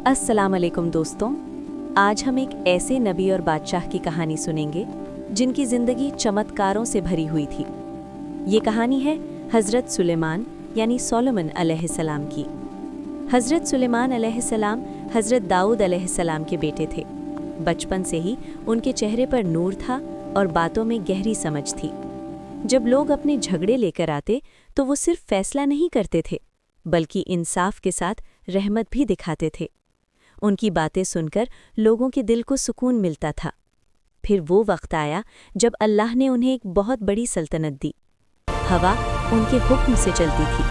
अस्सलाम वालेकुम दोस्तों, आज हम एक ऐसे नबी और बादशाह की कहानी सुनेंगे जिनकी ज़िंदगी चमत्कारों से भरी हुई थी। ये कहानी है हज़रत सुलेमान यानी सोलोमन अलैहिस्सलाम की। हज़रत सुलेमान अलैहिस्सलाम हज़रत दाऊद अलैहिस्सलाम के बेटे थे। बचपन से ही उनके चेहरे पर नूर था और बातों में गहरी समझ थी। जब लोग अपने झगड़े लेकर आते तो वो सिर्फ फैसला नहीं करते थे, बल्कि इंसाफ के साथ रहमत भी दिखाते थे। उनकी बातें सुनकर लोगों के दिल को सुकून मिलता था। फिर वो वक्त आया जब अल्लाह ने उन्हें एक बहुत बड़ी सल्तनत दी। हवा उनके हुक्म से चलती थी,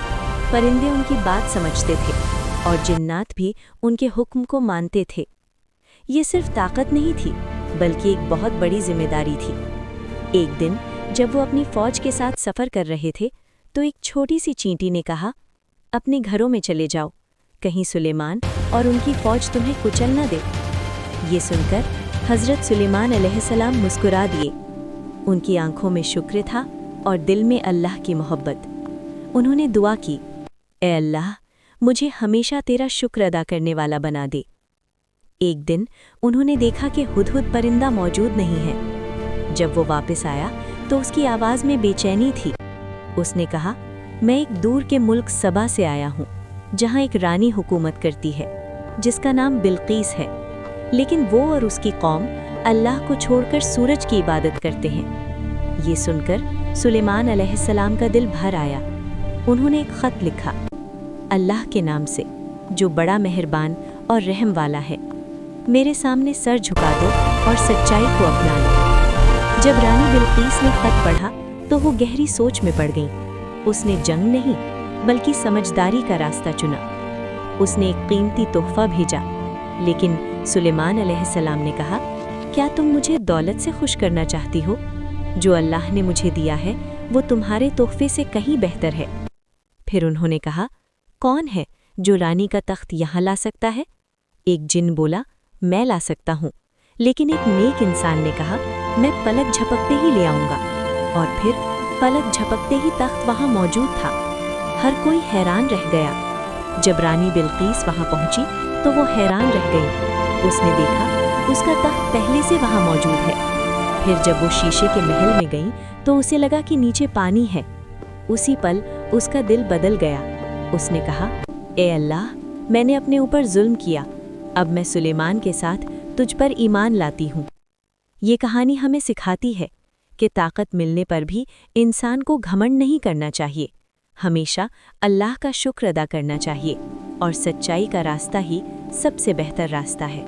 परिंदे उनकी बात समझते थे और जिन्नात भी उनके हुक्म को मानते थे। ये सिर्फ ताकत नहीं थी, बल्कि एक बहुत बड़ी जिम्मेदारी थी। एक दिन जब वो अपनी फौज के साथ सफ़र कर रहे थे तो एक छोटी सी चींटी ने कहा, अपने घरों में चले जाओ, कहीं सुलेमान और उनकी फौज तुम्हें कुचल न दे। ये सुनकर हज़रत सुलेमान अलैहिस्सलाम मुस्कुरा दिए। उनकी आंखों में शुक्र था और दिल में अल्लाह की मोहब्बत। उन्होंने दुआ की, ए अल्लाह, मुझे हमेशा तेरा शुक्र अदा करने वाला बना दे। एक दिन उन्होंने देखा कि हुदहुद परिंदा मौजूद नहीं है। जब वो वापस आया तो उसकी आवाज़ में बेचैनी थी। उसने कहा, मैं एक दूर के मुल्क सबा से आया हूँ, जहाँ एक रानी हुकूमत करती है जिसका नाम बिल्कीस है, लेकिन वो और उसकी कौम अल्लाह को छोड़कर सूरज की इबादत करते हैं। ये सुनकर सुलेमान अलैहिस्सलाम का दिल भर आया। उन्होंने एक ख़त लिखा, अल्लाह के नाम से जो बड़ा मेहरबान और रहम वाला है, मेरे सामने सर झुका दो और सच्चाई को अपना लो। जब रानी बिल्कीस ने ख़त पढ़ा तो वो गहरी सोच में पड़ गई। उसने जंग नहीं बल्कि समझदारी का रास्ता चुना। उसने एक कीमती तोहफा भेजा, लेकिन सुलेमान अलैहिस्सलाम ने कहा, क्या तुम मुझे दौलत से खुश करना चाहती हो? जो अल्लाह ने मुझे दिया है वो तुम्हारे तोहफे से कहीं बेहतर है। फिर उन्होंने कहा, कौन है जो रानी का तख्त यहाँ ला सकता है? एक जिन बोला, मैं ला सकता हूँ। लेकिन एक नेक इंसान ने कहा, मैं पलक झपकते ही ले आऊँगा। और फिर पलक झपकते ही तख्त वहाँ मौजूद था। हर कोई हैरान रह गया। जब रानी बिल्कीस वहाँ पहुँची तो वो हैरान रह गई। उसने देखा उसका तख्त पहले से वहाँ मौजूद है। फिर जब वो शीशे के महल में गई तो उसे लगा कि नीचे पानी है। उसी पल उसका दिल बदल गया। उसने कहा, ए अल्लाह, मैंने अपने ऊपर जुल्म किया, अब मैं सुलेमान के साथ तुझ पर ईमान लाती हूँ। ये कहानी हमें सिखाती है कि ताकत मिलने पर भी इंसान को घमंड नहीं करना चाहिए। हमेशा अल्लाह का शुक्र अदा करना चाहिए और सच्चाई का रास्ता ही सबसे बेहतर रास्ता है।